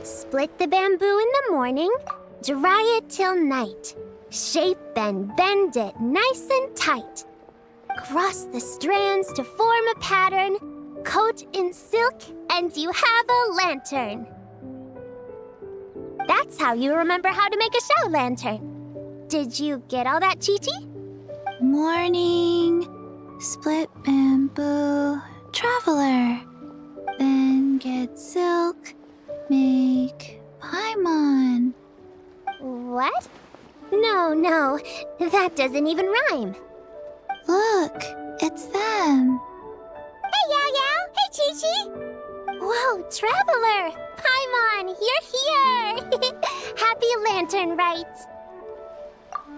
Split the bamboo in the morning, dry it till night. Shape and bend it nice and tight. Cross the strands to form a pattern, coat in silk, and you have a lantern. That's how you remember how to make a shower lantern. Did you get all that, Chi-Chi? Morning, split bamboo, traveler. Then get silk, make paimon. What? No, that doesn't even rhyme. Look, it's them. Hey, Yao! Hey, Chi-Chi! Whoa, Traveler! Paimon, you're here! Happy lantern rites!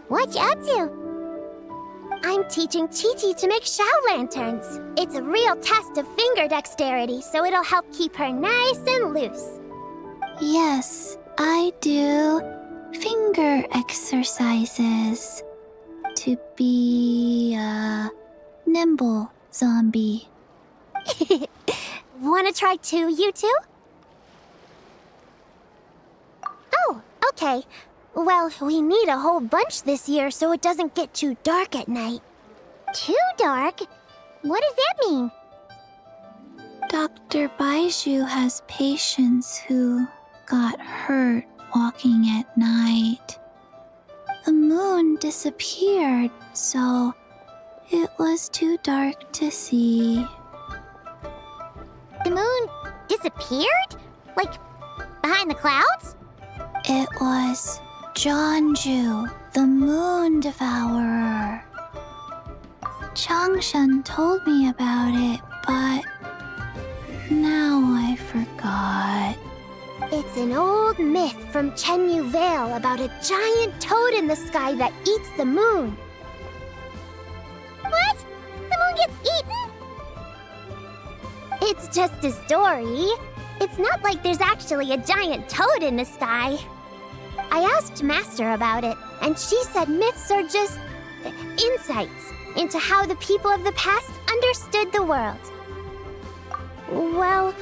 What you up to? I'm teaching Chi-Chi to make shower lanterns. It's a real test of finger dexterity, so it'll help keep her nice and loose. Yes, I do finger exercises to be a nimble zombie. Wanna try too, you two? Oh, okay. Well, we need a whole bunch this year so it doesn't get too dark at night. Too dark? What does that mean? Dr. Baizhu has patients who got hurt walking at night. The moon disappeared, so it was too dark to see. The moon disappeared? Like, behind the clouds? It was Jeonju, the moon devourer. Changshan told me about it, but now I forgot. It's an old myth from Chenyu Vale about a giant toad in the sky that eats the moon. What? The moon gets eaten? It's just a story. It's not like there's actually a giant toad in the sky. I asked Master about it, and she said myths are just insights into how the people of the past understood the world. Well,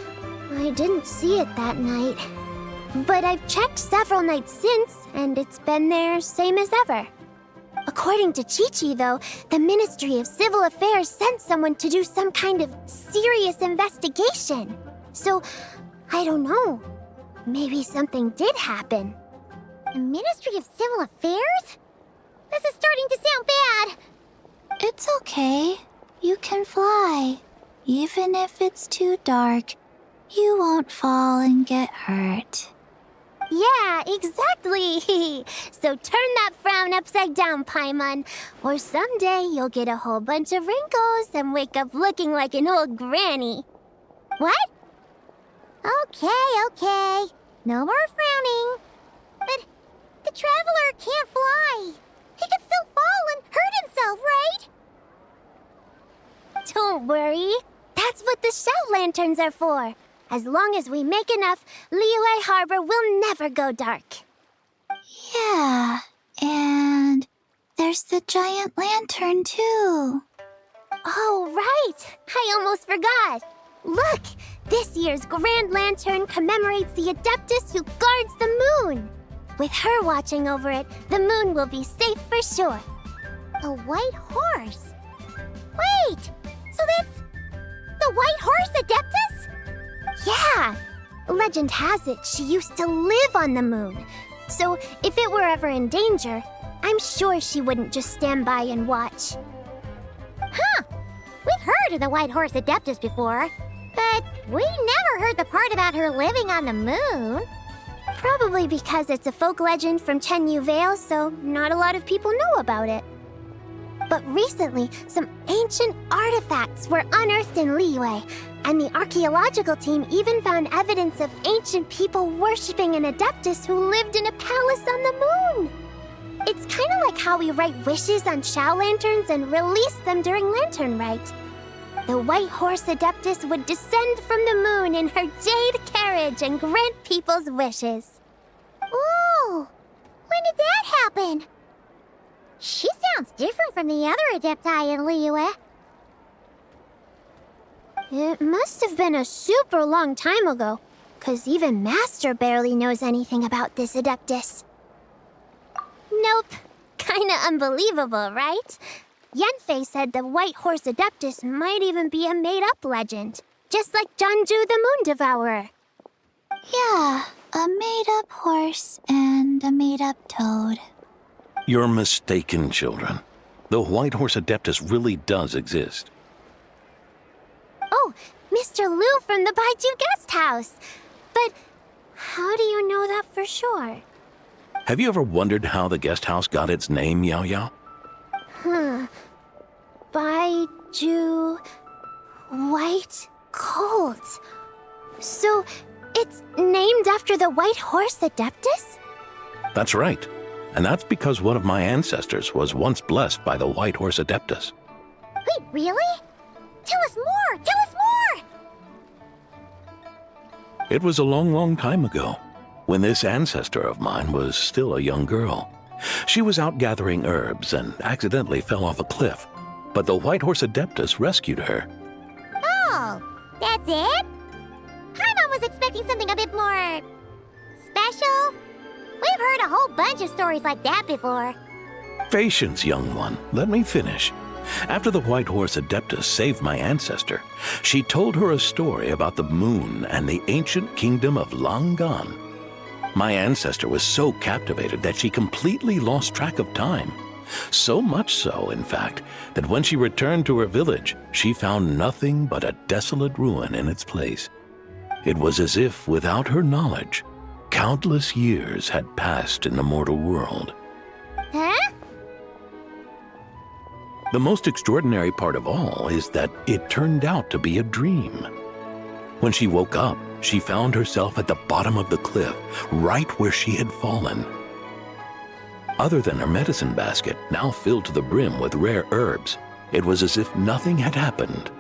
I didn't see it that night. But I've checked several nights since, and it's been there same as ever. According to Chi-Chi, though, the Ministry of Civil Affairs sent someone to do some kind of serious investigation. So, I don't know. Maybe something did happen. The Ministry of Civil Affairs? This is starting to sound bad. It's okay. You can fly. Even if it's too dark, you won't fall and get hurt. Yeah, exactly. So turn that frown upside down, Paimon, or someday you'll get a whole bunch of wrinkles and wake up looking like an old granny. What? Okay. No more frowning. But the Traveler can't fly. He could still fall and hurt himself, right? Don't worry. That's what the shout lanterns are for. As long as we make enough, Liyue Harbor will never go dark. Yeah, and there's the giant lantern, too. Oh, right! I almost forgot. Look! This year's Grand Lantern commemorates the Adeptus who guards the moon. With her watching over it, the moon will be safe for sure. A white horse? Wait! So that's the White Horse Adeptus? Yeah! Legend has it she used to live on the moon. So if it were ever in danger, I'm sure she wouldn't just stand by and watch. Huh! We've heard of the White Horse Adeptus before, but we never heard the part about her living on the moon. Probably because it's a folk legend from Chenyu Vale, so not a lot of people know about it. But recently, some ancient artifacts were unearthed in Liyue, and the archaeological team even found evidence of ancient people worshipping an Adeptus who lived in a palace on the moon. It's kind of like how we write wishes on shower lanterns and release them during lantern rite. The White Horse Adeptus would descend from the moon in her jade carriage and grant people's wishes. Ooh! When did that happen? She sounds different from the other Adepti in Liyue. It must have been a super long time ago. 'cause even Master barely knows anything about this Adeptus. Nope. Kinda unbelievable, right? Yenfei said the White Horse Adeptus might even be a made-up legend, just like Jeonju the Moon Devourer. Yeah, a made-up horse and a made-up toad. You're mistaken, children. The White Horse Adeptus really does exist. Oh, Mr. Liu from the Baiju Guest House. But how do you know that for sure? Have you ever wondered how the guest house got its name, Yao Yao? Baiju... White Colt. So, it's named after the White Horse Adeptus? That's right. And that's because one of my ancestors was once blessed by the White Horse Adeptus. Wait, really? Tell us more! Tell us more! It was a long, long time ago, when this ancestor of mine was still a young girl. She was out gathering herbs and accidentally fell off a cliff, but the White Horse Adeptus rescued her. Oh, that's it? I was expecting something a bit more... special? We've heard a whole bunch of stories like that before. Patience, young one. Let me finish. After the White Horse Adeptus saved my ancestor, she told her a story about the moon and the ancient kingdom of Langan. My ancestor was so captivated that she completely lost track of time. So much so, in fact, that when she returned to her village, she found nothing but a desolate ruin in its place. It was as if, without her knowledge, countless years had passed in the mortal world. Huh? The most extraordinary part of all is that it turned out to be a dream. When she woke up, she found herself at the bottom of the cliff, right where she had fallen. Other than her medicine basket, now filled to the brim with rare herbs, it was as if nothing had happened,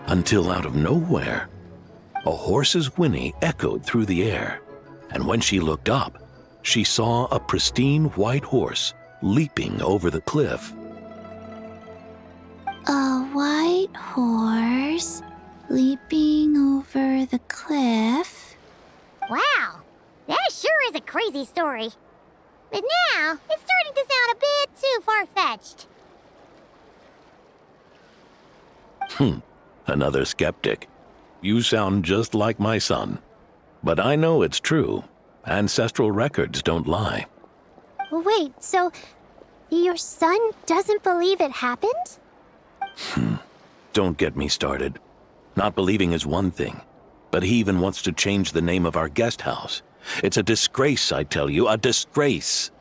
until out of nowhere, a horse's whinny echoed through the air, and when she looked up, she saw a pristine white horse leaping over the cliff. A white horse leaping over the cliff? Wow, that sure is a crazy story. But now, it's starting to sound a bit too far-fetched. Another skeptic. You sound just like my son. But I know it's true. Ancestral records don't lie. Wait, so your son doesn't believe it happened? Don't get me started. Not believing is one thing, but he even wants to change the name of our guest house. It's a disgrace, I tell you, a disgrace.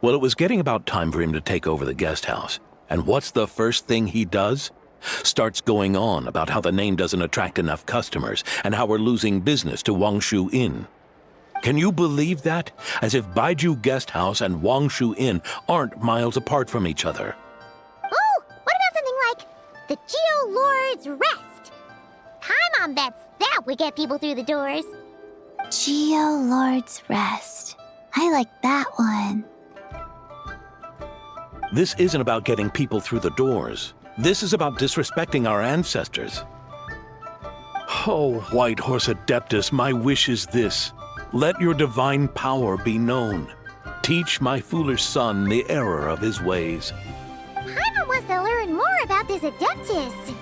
Well, it was getting about time for him to take over the guest house. And what's the first thing he does? Starts going on about how the name doesn't attract enough customers and how we're losing business to Wangshu Inn. Can you believe that? As if Baiju Guest House and Wangshu Inn aren't miles apart from each other. Oh, what about something like the Geo Lord's Rest? My mom bets that would get people through the doors. Geo Lord's Rest. I like that one. This isn't about getting people through the doors. This is about disrespecting our ancestors. Oh, White Horse Adeptus, my wish is this. Let your divine power be known. Teach my foolish son the error of his ways. Paimon wants to learn more about this Adeptus.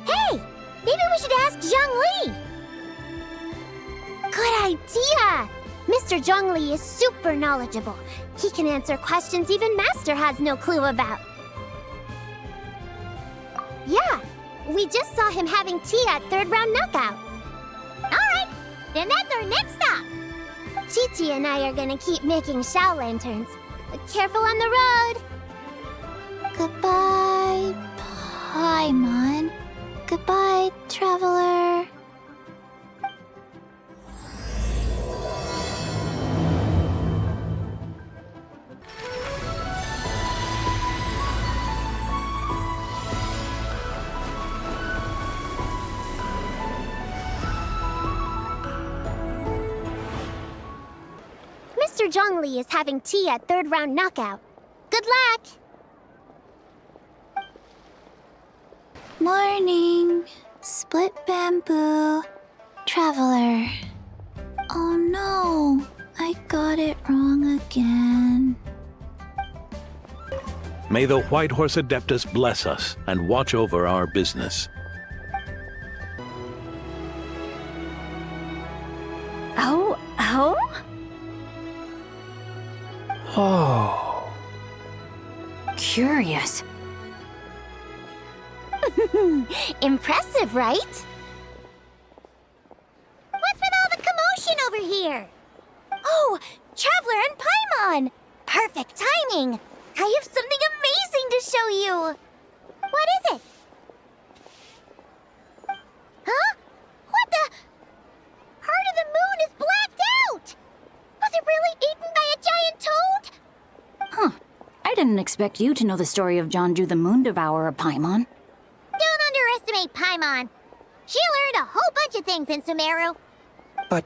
Hey, maybe we should ask Zhongli. Good idea! Mr. Zhongli is super knowledgeable. He can answer questions even Master has no clue about. Yeah, we just saw him having tea at third round knockout. Alright, then that's our next stop. Chi-Chi and I are gonna keep making Shao lanterns. Careful on the road! Goodbye, Paimon. Goodbye, traveler. Mr. Zhongli is having tea at third round knockout. Good luck! Morning. Split bamboo. Traveler. Oh no, I got it wrong again. May the White Horse Adeptus bless us and watch over our business. Oh? Oh. Curious. Impressive, right? What's with all the commotion over here? Oh, Traveler and Paimon! Perfect timing! I have something amazing to show you! What is it? Huh? What the? Part of the moon is blacked out! Was it really eaten by a giant toad? Huh. I didn't expect you to know the story of Jonju the Moon Devourer, Paimon. Don't underestimate Paimon. She learned a whole bunch of things in Sumeru. But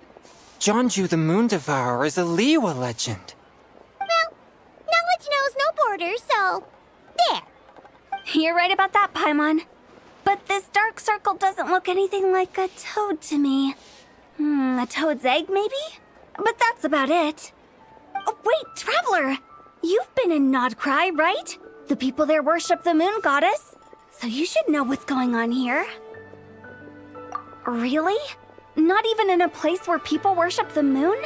Jonju the Moon Devourer is a Liyue legend. Well, knowledge knows no borders, so there. You're right about that, Paimon. But this dark circle doesn't look anything like a toad to me. A toad's egg, maybe? But that's about it. Oh, wait, Traveler! You've been in Nodcry, right? The people there worship the moon goddess. So you should know what's going on here. Really? Not even in a place where people worship the moon?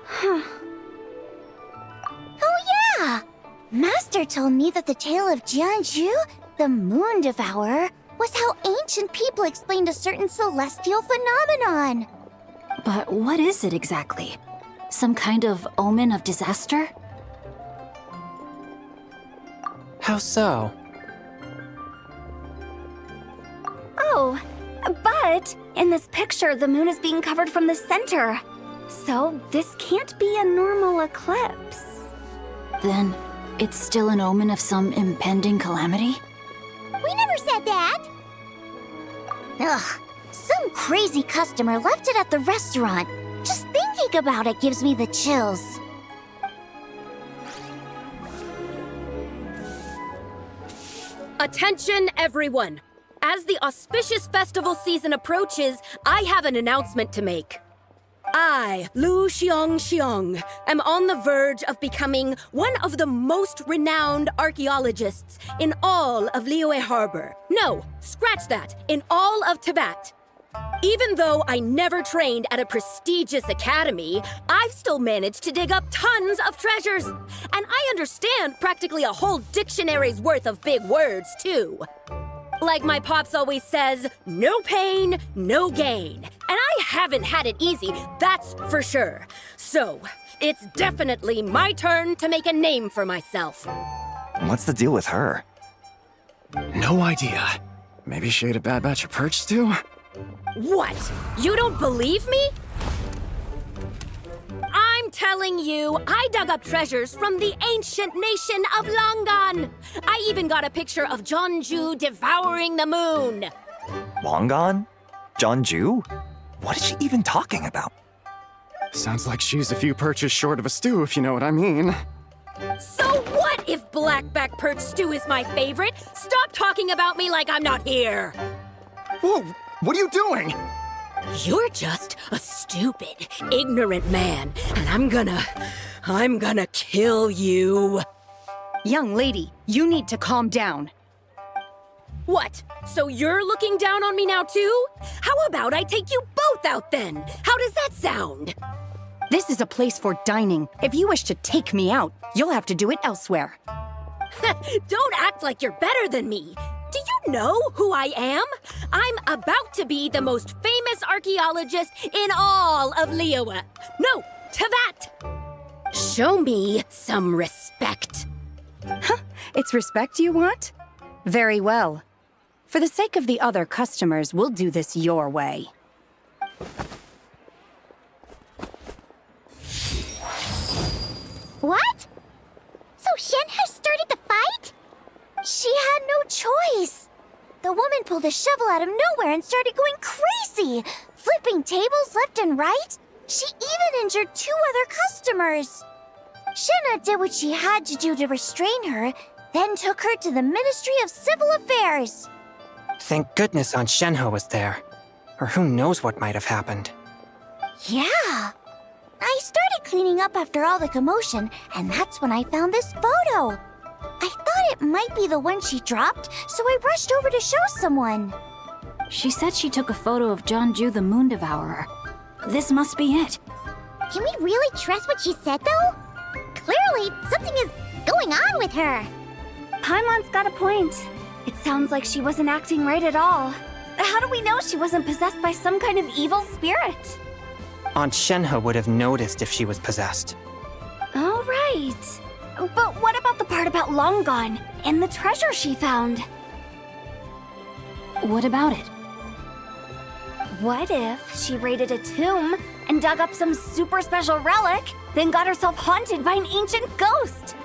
Huh. Oh yeah! Master told me that the tale of Jianzhu, the Moon Devourer, was how ancient people explained a certain celestial phenomenon. But what is it exactly? Some kind of omen of disaster? How so? Oh, but in this picture, the moon is being covered from the center. So this can't be a normal eclipse. Then it's still an omen of some impending calamity? We never said that! Ugh, some crazy customer left it at the restaurant. Just thinking about it gives me the chills. Attention, everyone! As the auspicious festival season approaches, I have an announcement to make. I, Lu Xiong, am on the verge of becoming one of the most renowned archaeologists in all of Liyue Harbor. No, scratch that, in all of Tibet. Even though I never trained at a prestigious academy, I've still managed to dig up tons of treasures. And I understand practically a whole dictionary's worth of big words, too. Like my pops always says, no pain, no gain. And I haven't had it easy, that's for sure. So, it's definitely my turn to make a name for myself. What's the deal with her? No idea. Maybe she ate a bad batch of perch stew? What? You don't believe me? I'm telling you, I dug up treasures from the ancient nation of Longan. I even got a picture of Jonju devouring the moon. Longan? Jonju? What is she even talking about? Sounds like she's a few perches short of a stew, if you know what I mean. So what if blackback perch stew is my favorite? Stop talking about me like I'm not here. Whoa, what are you doing? You're just a stupid, ignorant man, and I'm gonna kill you. Young lady, you need to calm down. What? So you're looking down on me now too? How about I take you both out then? How does that sound? This is a place for dining. If you wish to take me out, you'll have to do it elsewhere. Don't act like you're better than me. Do you know who I am? I'm about to be the most famous archaeologist in all of Liyue. No, Tibet. Show me some respect. It's respect you want? Very well. For the sake of the other customers, we'll do this your way. What? So Shen has started the fight? She had no choice. The woman pulled a shovel out of nowhere and started going crazy, flipping tables left and right. She even injured 2 other customers. Shenna did what she had to do to restrain her, then took her to the Ministry of Civil Affairs. Thank goodness Aunt Shenhe was there. Or who knows what might have happened. Yeah. I started cleaning up after all the commotion, and that's when I found this photo. I thought it might be the one she dropped, so I rushed over to show someone. She said she took a photo of Jeonju the Moon Devourer. This must be it. Can we really trust what she said, though? Clearly, something is going on with her. Paimon's got a point. It sounds like she wasn't acting right at all. How do we know she wasn't possessed by some kind of evil spirit? Aunt Shenhe would have noticed if she was possessed. All right. But what about the part about Long Gone and the treasure she found? What about it? What if she raided a tomb and dug up some super special relic, then got herself haunted by an ancient ghost?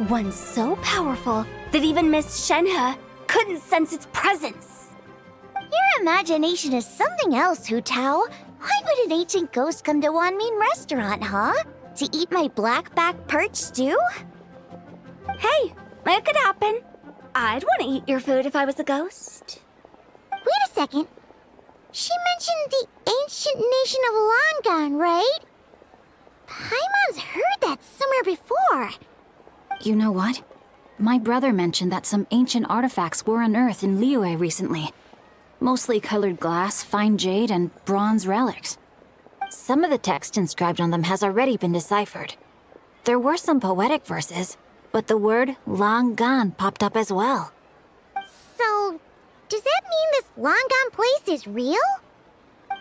One so powerful that even Miss Shenhe couldn't sense its presence. Your imagination is something else, Hu Tao. Why would an ancient ghost come to Wanmin restaurant, huh? To eat my black-back perch stew? Hey, it could happen. I'd want to eat your food if I was a ghost. Wait a second. She mentioned the ancient nation of Longan, right? Paimon's heard that somewhere before. You know what? My brother mentioned that some ancient artifacts were unearthed in Liyue recently. Mostly colored glass, fine jade, and bronze relics. Some of the text inscribed on them has already been deciphered. There were some poetic verses, but the word Longan popped up as well. So, does that mean this Longan place is real?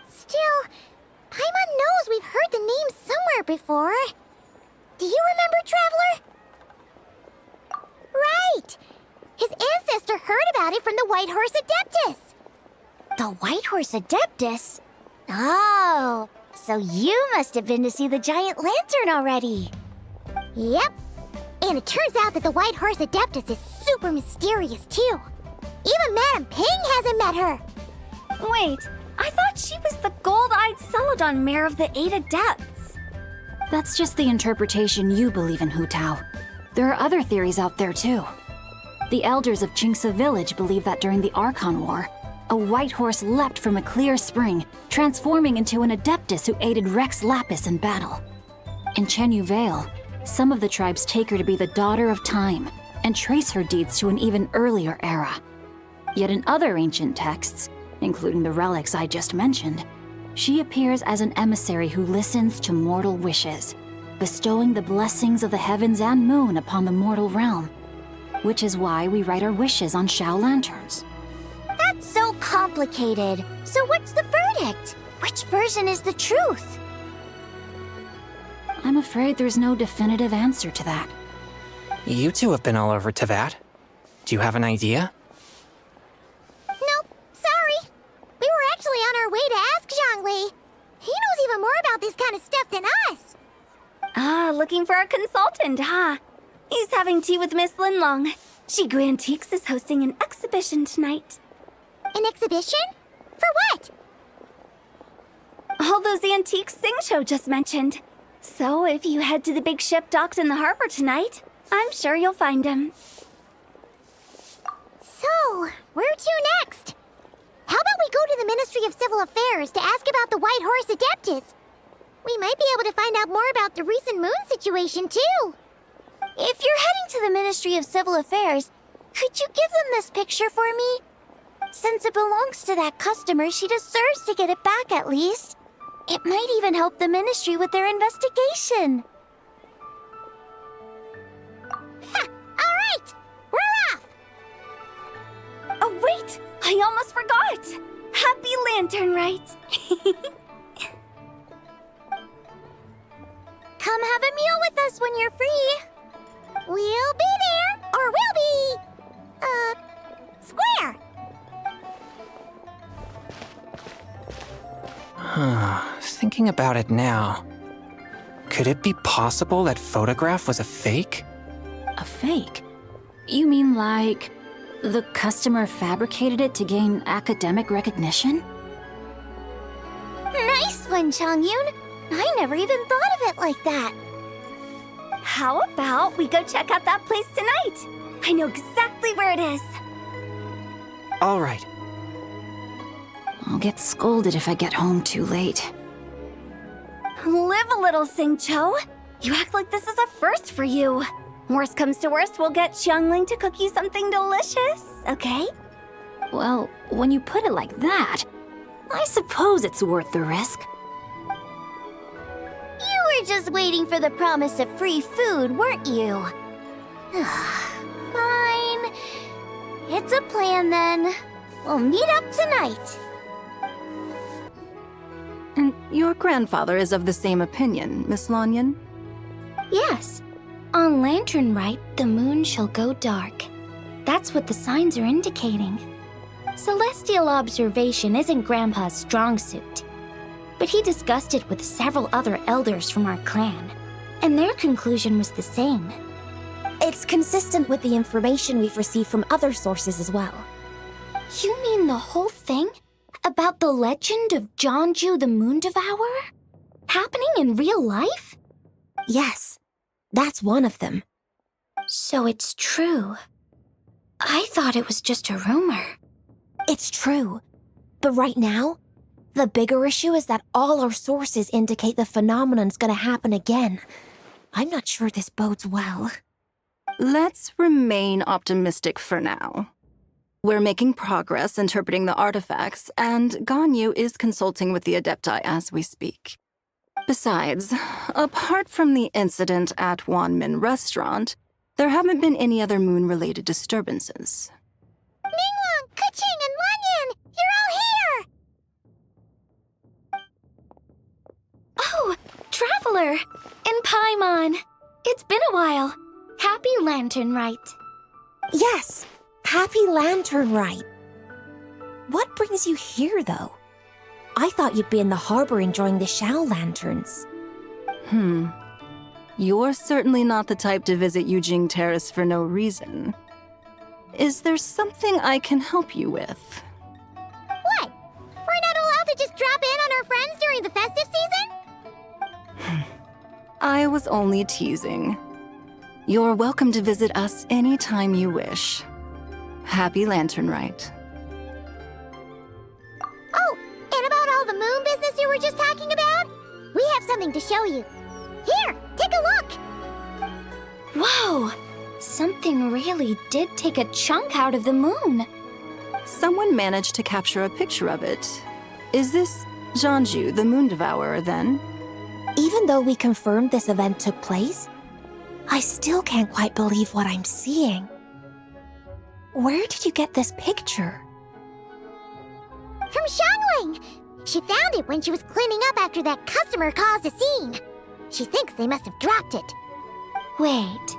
Still, Paimon knows we've heard the name somewhere before. Do you remember, Traveler? Right! His ancestor heard about it from the White Horse Adeptus. The White Horse Adeptus? Oh, so you must have been to see the giant lantern already. Yep. And it turns out that the White Horse Adeptus is super mysterious, too. Even Madame Ping hasn't met her. Wait, I thought she was the gold-eyed Celadon mare of the 8 Adepts. That's just the interpretation you believe in, Hu Tao. There are other theories out there, too. The elders of Qingce Village believe that during the Archon War, a white horse leapt from a clear spring, transforming into an Adeptus who aided Rex Lapis in battle. In Chenyu Vale, some of the tribes take her to be the daughter of time and trace her deeds to an even earlier era. Yet in other ancient texts, including the relics I just mentioned, she appears as an emissary who listens to mortal wishes, bestowing the blessings of the heavens and moon upon the mortal realm, which is why we write our wishes on Xiao lanterns. That's so complicated. So what's the verdict? Which version is the truth? I'm afraid there's no definitive answer to that. You two have been all over Teyvat. Do you have an idea? Nope, sorry. We were actually on our way to ask Zhongli. He knows even more about this kind of stuff than us. Ah, looking for a consultant, huh? He's having tea with Miss Linlong. Shigu Antiques is hosting an exhibition tonight. An exhibition? For what? All those antiques Sing-Show just mentioned. So if you head to the big ship docked in the harbor tonight, I'm sure you'll find him. So, where to next? How about we go to the Ministry of Civil Affairs to ask about the White Horse Adeptus? We might be able to find out more about the recent moon situation, too. If you're heading to the Ministry of Civil Affairs, could you give them this picture for me? Since it belongs to that customer, she deserves to get it back at least. It might even help the Ministry with their investigation. Ha! All right! We're off! Oh, wait! I almost forgot! Happy Lantern Rite! Come have a meal with us when you're free. We'll be there, or we'll be... square. Thinking about it now, could it be possible that photograph was a fake? A fake? You mean like the customer fabricated it to gain academic recognition? Nice one, Chongyun. I never even thought of it like that. How about we go check out that place tonight? I know exactly where it is. All right. I'll get scolded if I get home too late. Live a little, Xingqiu. You act like this is a first for you. Worst comes to worst, we'll get Xiangling to cook you something delicious, okay? Well, when you put it like that, I suppose it's worth the risk. You were just waiting for the promise of free food, weren't you? Fine. It's a plan then. We'll meet up tonight. And your grandfather is of the same opinion, Miss Lanyan? Yes. On Lantern Rite, the moon shall go dark. That's what the signs are indicating. Celestial observation isn't Grandpa's strong suit. But he discussed it with several other elders from our clan, and their conclusion was the same. It's consistent with the information we've received from other sources as well. You mean the whole thing? About the legend of Jianzhu the Moon Devourer? Happening in real life? Yes, that's one of them. So it's true. I thought it was just a rumor. It's true. But right now, the bigger issue is that all our sources indicate the phenomenon's gonna happen again. I'm not sure this bodes well. Let's remain optimistic for now. We're making progress interpreting the artifacts, and Ganyu is consulting with the Adepti as we speak. Besides, apart from the incident at Wanmin Restaurant, there haven't been any other moon-related disturbances. Ningguang, Keqing, and Lanyan! You're all here! Oh, Traveler! And Paimon! It's been a while. Happy Lantern Rite. Yes, Happy Lantern Rite. What brings you here, though? I thought you'd be in the harbor enjoying the Shao Lanterns. You're certainly not the type to visit Yujing Terrace for no reason. Is there something I can help you with? What? We're not allowed to just drop in on our friends during the festive season? I was only teasing. You're welcome to visit us anytime you wish. Happy Lantern Rite. Oh, and about all the moon business you were just talking about? We have something to show you. Here, take a look! Whoa! Something really did take a chunk out of the moon. Someone managed to capture a picture of it. Is this Jianzhu, the Moon Devourer, then? Even though we confirmed this event took place, I still can't quite believe what I'm seeing. Where did you get this picture? From Xiangling! She found it when she was cleaning up after that customer caused a scene. She thinks they must have dropped it. Wait,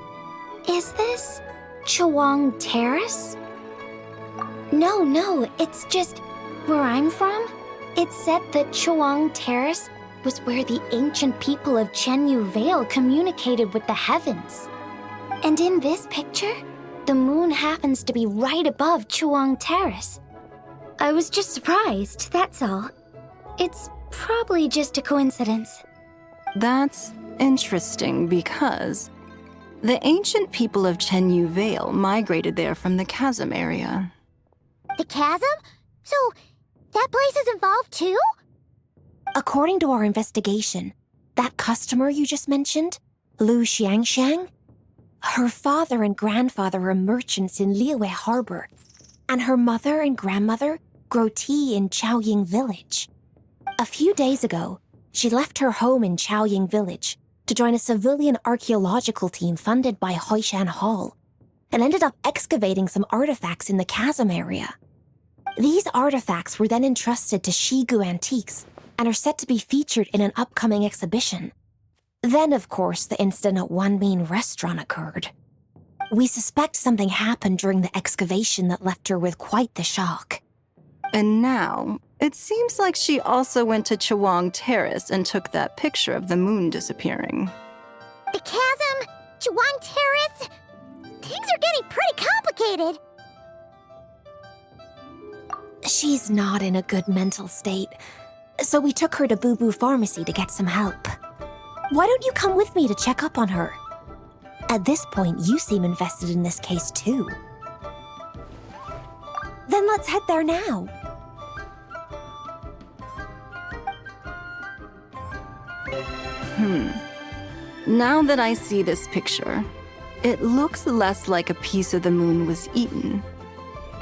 is this Chuang Terrace? No, it's just where I'm from. It said that Chuang Terrace was where the ancient people of Chenyu Vale communicated with the heavens. And in this picture, the moon happens to be right above Chuang Terrace. I was just surprised, that's all. It's probably just a coincidence. That's interesting because the ancient people of Chenyu Vale migrated there from the chasm area. The chasm? So, that place is involved too? According to our investigation, that customer you just mentioned, Lu Xiangxiang, her father and grandfather are merchants in Liyue Harbor, and her mother and grandmother grow tea in Chaoying Village. A few days ago, she left her home in Chaoying Village to join a civilian archaeological team funded by Hoishan Hall, and ended up excavating some artifacts in the chasm area. These artifacts were then entrusted to Shigu Antiques and are set to be featured in an upcoming exhibition. Then, of course, the incident at Wanmin Restaurant occurred. We suspect something happened during the excavation that left her with quite the shock. And now, it seems like she also went to Chuang Terrace and took that picture of the moon disappearing. The chasm? Chuang Terrace? Things are getting pretty complicated. She's not in a good mental state, so we took her to Boo Boo Pharmacy to get some help. Why don't you come with me to check up on her? At this point, you seem invested in this case too. Then let's head there now. Now that I see this picture, it looks less like a piece of the moon was eaten,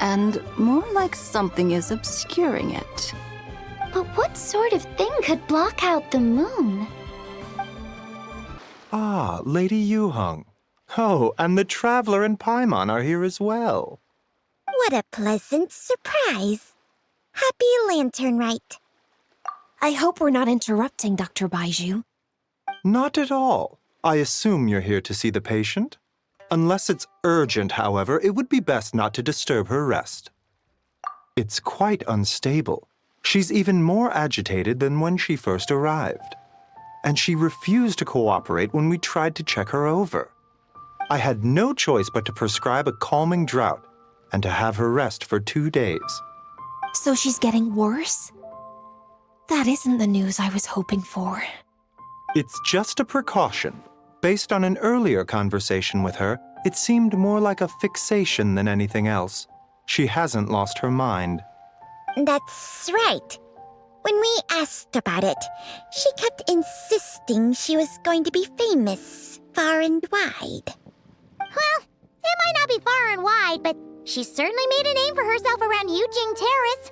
and more like something is obscuring it. But what sort of thing could block out the moon? Ah, Lady Yuheng. Oh, and the Traveler and Paimon are here as well. What a pleasant surprise. Happy Lantern Rite. I hope we're not interrupting, Dr. Baizhu. Not at all. I assume you're here to see the patient. Unless it's urgent, however, it would be best not to disturb her rest. It's quite unstable. She's even more agitated than when she first arrived. And she refused to cooperate when we tried to check her over. I had no choice but to prescribe a calming draught and to have her rest for 2 days. So she's getting worse? That isn't the news I was hoping for. It's just a precaution. Based on an earlier conversation with her, it seemed more like a fixation than anything else. She hasn't lost her mind. That's right. When we asked about it, she kept insisting she was going to be famous far and wide. Well, it might not be far and wide, but she certainly made a name for herself around Yujing Terrace.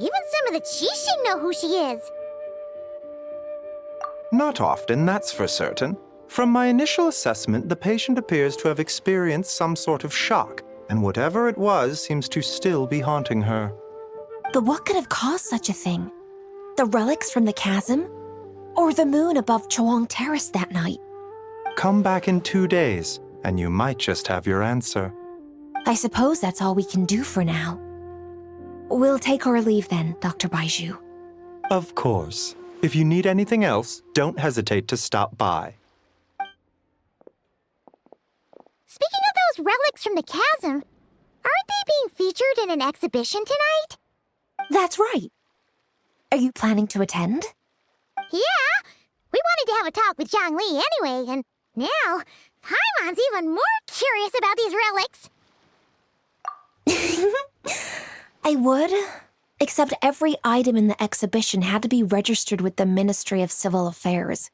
Even some of the Qixing know who she is. Not often, that's for certain. From my initial assessment, the patient appears to have experienced some sort of shock, and whatever it was seems to still be haunting her. But what could have caused such a thing? The relics from the chasm? Or the moon above Chuang Terrace that night? Come back in 2 days, and you might just have your answer. I suppose that's all we can do for now. We'll take our leave then, Dr. Baizhu. Of course. If you need anything else, don't hesitate to stop by. Speaking of those relics from the chasm, aren't they being featured in an exhibition tonight? That's right. Are you planning to attend? Yeah! We wanted to have a talk with Zhang Li anyway, and now Paimon's even more curious about these relics. I would, except every item in the exhibition had to be registered with the Ministry of Civil Affairs.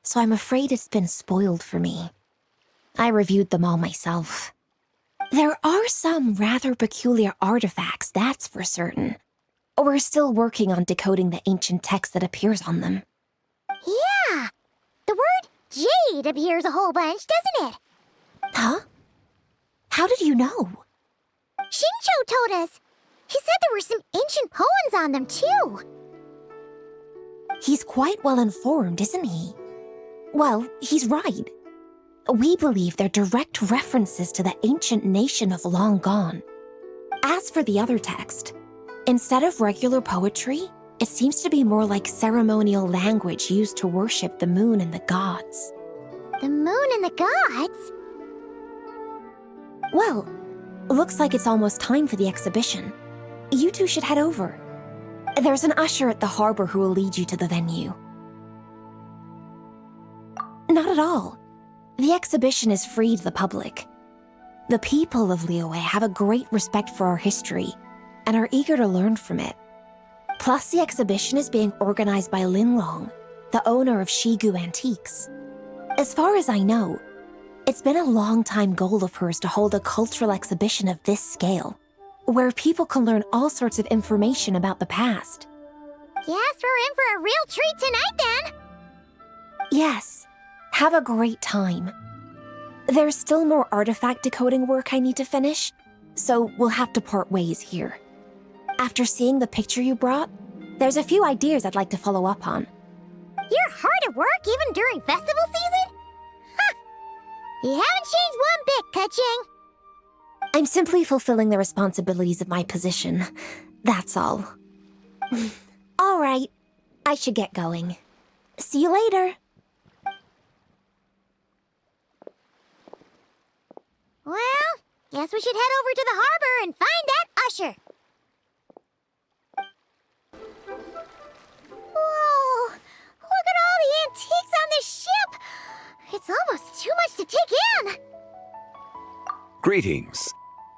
So I'm afraid it's been spoiled for me. I reviewed them all myself. There are some rather peculiar artifacts, that's for certain. We're still working on decoding the ancient text that appears on them. Yeah! The word jade appears a whole bunch, doesn't it? Huh? How did you know? Shincho told us. He said there were some ancient poems on them, too. He's quite well informed, isn't he? Well, he's right. We believe they're direct references to the ancient nation of long gone. As for the other text, instead of regular poetry, it seems to be more like ceremonial language used to worship the moon and the gods. The moon and the gods? Well, looks like it's almost time for the exhibition. You two should head over. There's an usher at the harbor who will lead you to the venue. Not at all. The exhibition is free to the public. The people of Liyue have a great respect for our history and are eager to learn from it. Plus, the exhibition is being organized by Linlong, the owner of Shigu Antiques. As far as I know, it's been a long-time goal of hers to hold a cultural exhibition of this scale, where people can learn all sorts of information about the past. Guess we're in for a real treat tonight, then. Yes, have a great time. There's still more artifact decoding work I need to finish, so we'll have to part ways here. After seeing the picture you brought, there's a few ideas I'd like to follow up on. You're hard at work even during festival season? Huh! You haven't changed one bit, Keqing. I'm simply fulfilling the responsibilities of my position. That's all. All right, I should get going. See you later. Well, guess we should head over to the harbor and find that usher. Whoa! Look at all the antiques on this ship! It's almost too much to take in! Greetings.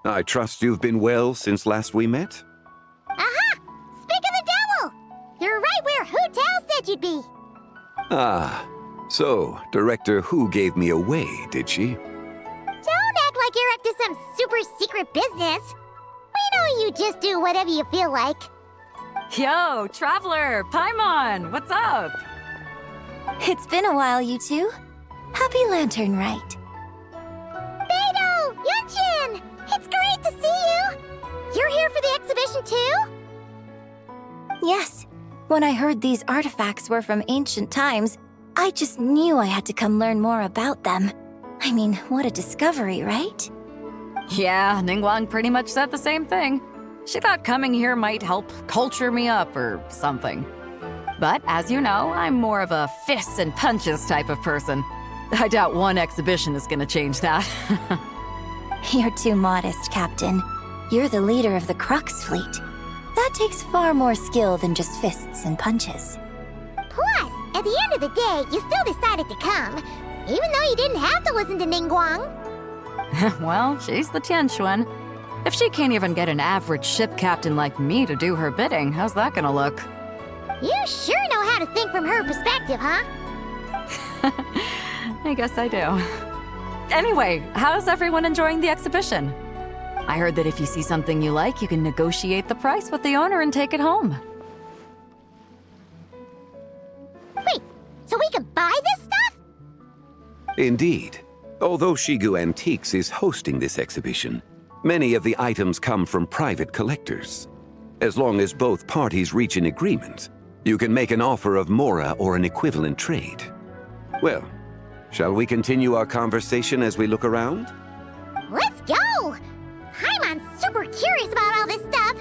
I trust you've been well since last we met? Aha! Speak of the devil! You're right where Hu Tao said you'd be. Ah, so Director Hu gave me away, did she? Don't act like you're up to some super secret business. We know you just do whatever you feel like. Yo, Traveler, Paimon, what's up? It's been a while, you two. Happy Lantern Rite. Beidou! Yunchin! It's great to see you! You're here for the exhibition too? Yes. When I heard these artifacts were from ancient times, I just knew I had to come learn more about them. I mean, what a discovery, right? Yeah, Ningguang pretty much said the same thing. She thought coming here might help culture me up or something. But as you know, I'm more of a fists and punches type of person. I doubt one exhibition is gonna change that. You're too modest, Captain. You're the leader of the Crux fleet. That takes far more skill than just fists and punches. Plus, at the end of the day, you still decided to come, even though you didn't have to listen to Ningguang. Well, she's the Tianquan. If she can't even get an average ship captain like me to do her bidding, how's that gonna look? You sure know how to think from her perspective, huh? I guess I do. Anyway, how's everyone enjoying the exhibition? I heard that if you see something you like, you can negotiate the price with the owner and take it home. Wait, so we can buy this stuff? Indeed. Although Shigu Antiques is hosting this exhibition, many of the items come from private collectors. As long as both parties reach an agreement, you can make an offer of mora or an equivalent trade. Well, shall we continue our conversation as we look around? Let's go! Paimon's super curious about all this stuff.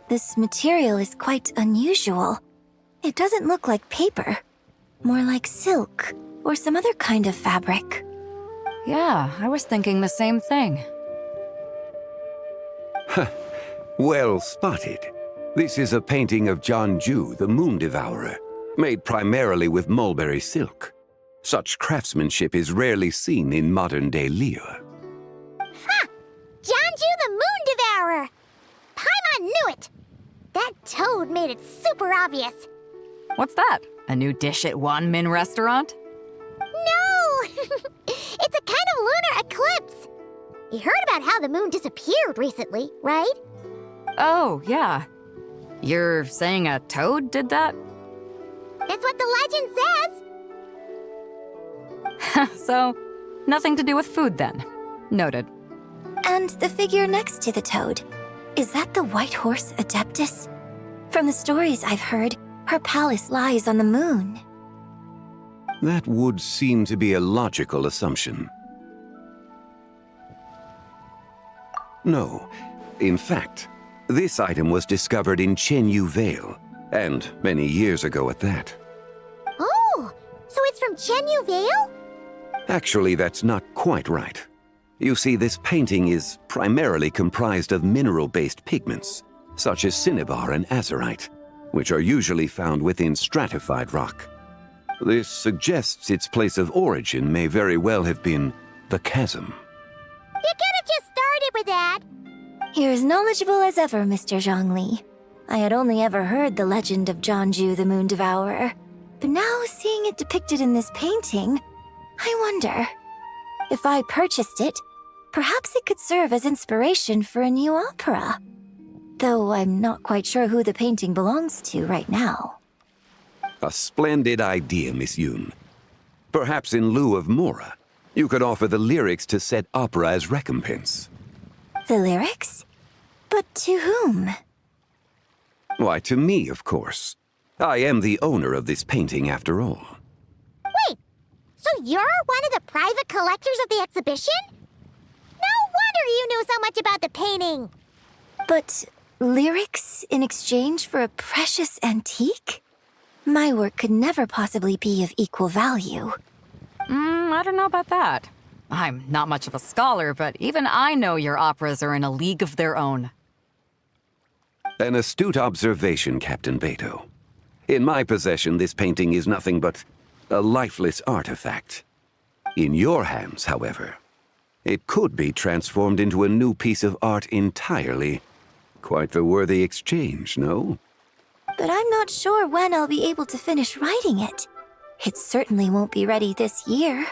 This material is quite unusual. It doesn't look like paper. More like silk, or some other kind of fabric. Yeah, I was thinking the same thing. Well spotted. This is a painting of Jianzhu, the Moon Devourer, made primarily with mulberry silk. Such craftsmanship is rarely seen in modern-day Liyue. Ha! Jianzhu the Moon Devourer! Paimon knew it! That toad made it super obvious. What's that? A new dish at Wanmin restaurant? No! It's a kind of lunar eclipse. You heard about how the moon disappeared recently, right? Oh, yeah. You're saying a toad did that? It's what the legend says. So, nothing to do with food then. Noted. And the figure next to the toad. Is that the white horse Adeptus? From the stories I've heard, her palace lies on the moon. That would seem to be a logical assumption. No. In fact, this item was discovered in Chenyu Vale, and many years ago at that. Oh, so it's from Chenyu Vale? Actually, that's not quite right. You see, this painting is primarily comprised of mineral-based pigments, such as cinnabar and azurite, which are usually found within stratified rock. This suggests its place of origin may very well have been the chasm. You could have just started with that. You're as knowledgeable as ever, Mr. Zhongli. I had only ever heard the legend of Jianzhu the Moon Devourer, but now seeing it depicted in this painting, I wonder, if I purchased it, perhaps it could serve as inspiration for a new opera. Though I'm not quite sure who the painting belongs to right now. A splendid idea, Miss Yoon. Perhaps in lieu of mora, you could offer the lyrics to said opera as recompense. The lyrics? But to whom? Why, to me, of course. I am the owner of this painting, after all. Wait, so you're one of the private collectors of the exhibition? No wonder you knew so much about the painting. But lyrics in exchange for a precious antique? My work could never possibly be of equal value. I don't know about that. I'm not much of a scholar, but even I know your operas are in a league of their own. An astute observation, Captain Beto. In my possession, this painting is nothing but a lifeless artifact. In your hands, however, it could be transformed into a new piece of art entirely. Quite the worthy exchange, no? But I'm not sure when I'll be able to finish writing it. It certainly won't be ready this year.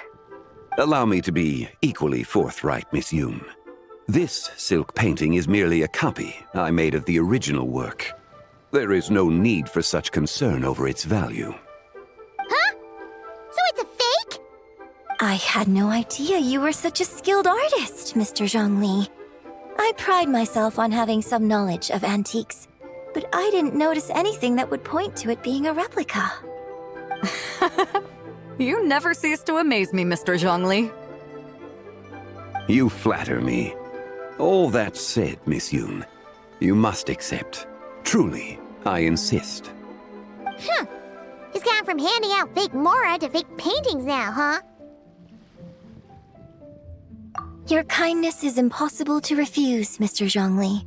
Allow me to be equally forthright, Miss Yoon. This silk painting is merely a copy I made of the original work. There is no need for such concern over its value. Huh? So it's a fake? I had no idea you were such a skilled artist, Mr. Zhongli. I pride myself on having some knowledge of antiques, but I didn't notice anything that would point to it being a replica. You never cease to amaze me, Mr. Zhongli. You flatter me. All that said, Miss Yoon, you must accept. Truly, I insist. Huh. He's gone from handing out fake mora to fake paintings now, huh? Your kindness is impossible to refuse, Mr. Zhongli.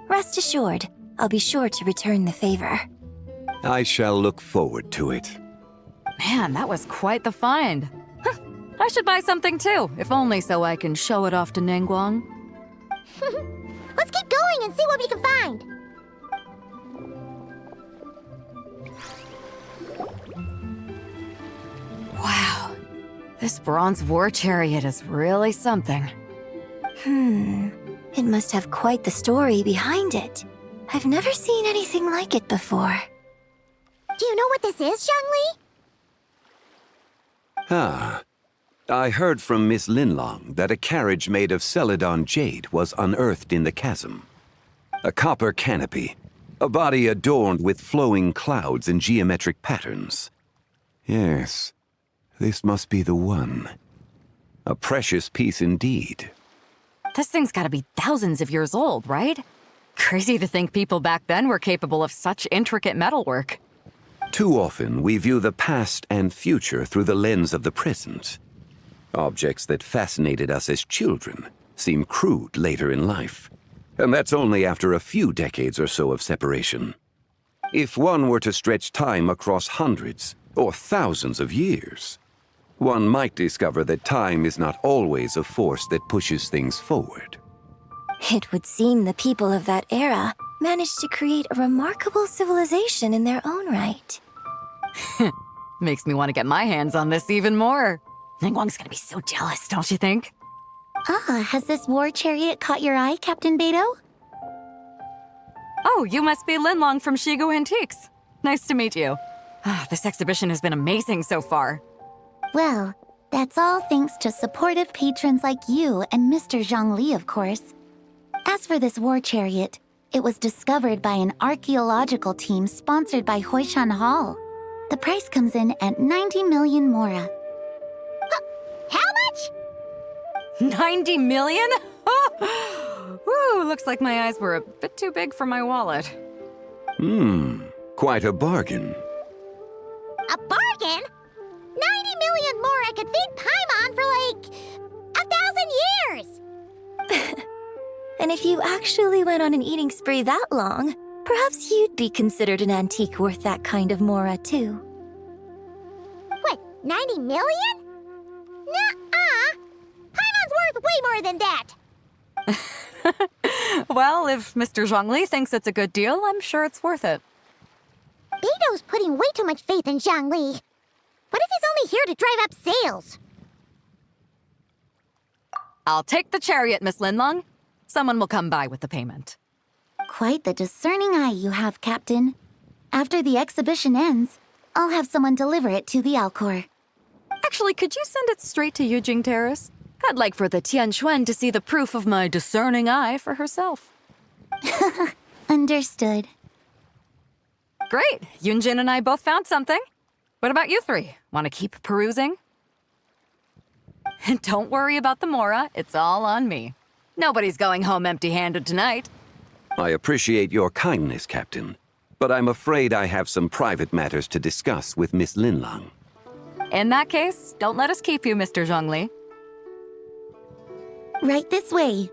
Rest assured, I'll be sure to return the favor. I shall look forward to it. Man, that was quite the find. Huh, I should buy something too, if only so I can show it off to Ningguang. Let's keep going and see what we can find. Wow, this bronze war chariot is really something. It must have quite the story behind it. I've never seen anything like it before. Do you know what this is, Zhongli? Ah, I heard from Miss Linlong that a carriage made of Celadon jade was unearthed in the chasm. A copper canopy, a body adorned with flowing clouds and geometric patterns. Yes, this must be the one. A precious piece indeed. This thing's gotta be thousands of years old, right? Crazy to think people back then were capable of such intricate metalwork. Too often, we view the past and future through the lens of the present. Objects that fascinated us as children seem crude later in life. And that's only after a few decades or so of separation. If one were to stretch time across hundreds or thousands of years, one might discover that time is not always a force that pushes things forward. It would seem the people of that era managed to create a remarkable civilization in their own right. Makes me want to get my hands on this even more. Ningguang's gonna be so jealous, don't you think? Has this war chariot caught your eye, Captain Beto? Oh, you must be Linlong from Shigu Antiques. Nice to meet you. This exhibition has been amazing so far. Well, that's all thanks to supportive patrons like you and Mr. Zhongli, of course. As for this war chariot, it was discovered by an archaeological team sponsored by Huishan Hall. The price comes in at 90 million mora. How much? 90 million? Woo, looks like my eyes were a bit too big for my wallet. Quite a bargain. A bargain? 90 million mora could feed Paimon for like 1,000 years! And if you actually went on an eating spree that long, perhaps you'd be considered an antique worth that kind of mora, too. What, 90 million? Nuh-uh! Paimon's worth way more than that! Well, if Mr. Zhongli thinks it's a good deal, I'm sure it's worth it. Beto's putting way too much faith in Zhongli. What if he's only here to drive up sales? I'll take the chariot, Miss Linlong. Someone will come by with the payment. Quite the discerning eye you have, Captain. After the exhibition ends, I'll have someone deliver it to the Alcor. Actually, could you send it straight to Yujing Terrace? I'd like for the Tianquan to see the proof of my discerning eye for herself. Understood. Great! Yunjin and I both found something. What about you three? Want to keep perusing? And don't worry about the mora, it's all on me. Nobody's going home empty-handed tonight. I appreciate your kindness, Captain, but I'm afraid I have some private matters to discuss with Miss Linlang. In that case, don't let us keep you, Mr. Zhongli. Right this way.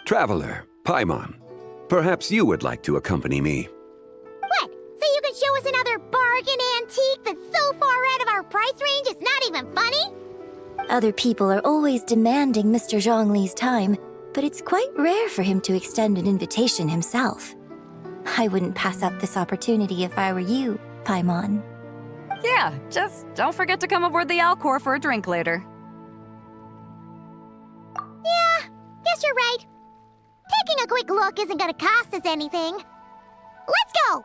Traveler, Paimon, perhaps you would like to accompany me. What? So you can show us another bargain antique that's so far out of our price range it's not even funny? Other people are always demanding Mr. Zhongli's time, but it's quite rare for him to extend an invitation himself. I wouldn't pass up this opportunity if I were you, Paimon. Yeah, just don't forget to come aboard the Alcor for a drink later. Yeah, guess you're right. Taking a quick look isn't gonna cost us anything. Let's go!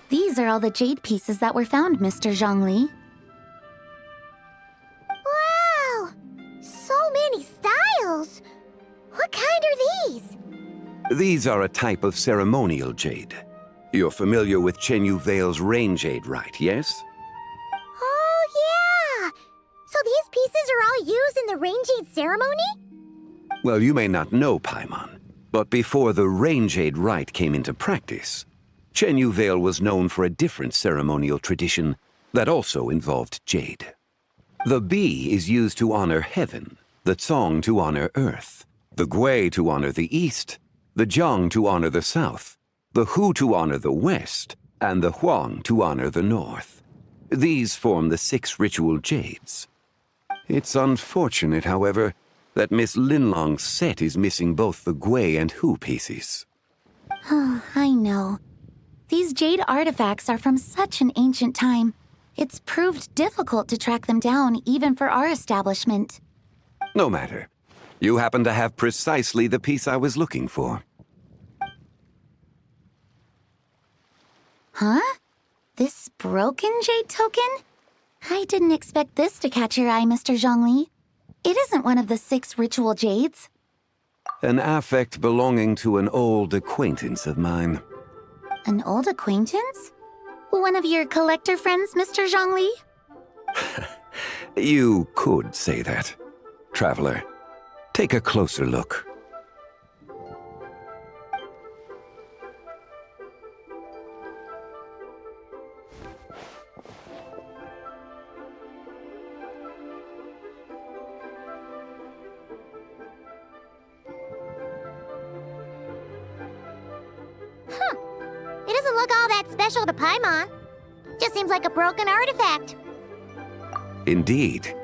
These are all the jade pieces that were found, Mr. Zhongli. Wow! So many styles! What kind are these? These are a type of ceremonial jade. You're familiar with Chen Yuveil's rain jade, right, yes? Oh, yeah! So these pieces are all used in the rain jade ceremony? Well, you may not know, Paimon, but before the rain jade rite came into practice, Chen Yuveil was known for a different ceremonial tradition that also involved jade. The B is used to honor heaven, the Tsong to honor earth, the Gui to honor the east, the Jiang to honor the south, the Hu to honor the west, and the Huang to honor the north. These form the 6 ritual jades. It's unfortunate, however, that Miss Linlong's set is missing both the Gui and Hu pieces. Oh, I know. These jade artifacts are from such an ancient time. It's proved difficult to track them down, even for our establishment. No matter. You happen to have precisely the piece I was looking for. Huh? This broken jade token? I didn't expect this to catch your eye, Mr. Zhongli. It isn't one of the 6 ritual jades. An affect belonging to an old acquaintance of mine. An old acquaintance? One of your collector friends, Mr. Zhongli? You could say that. Traveler, take a closer look. Huh. It doesn't look all that special to Paimon. Just seems like a broken artifact. Indeed.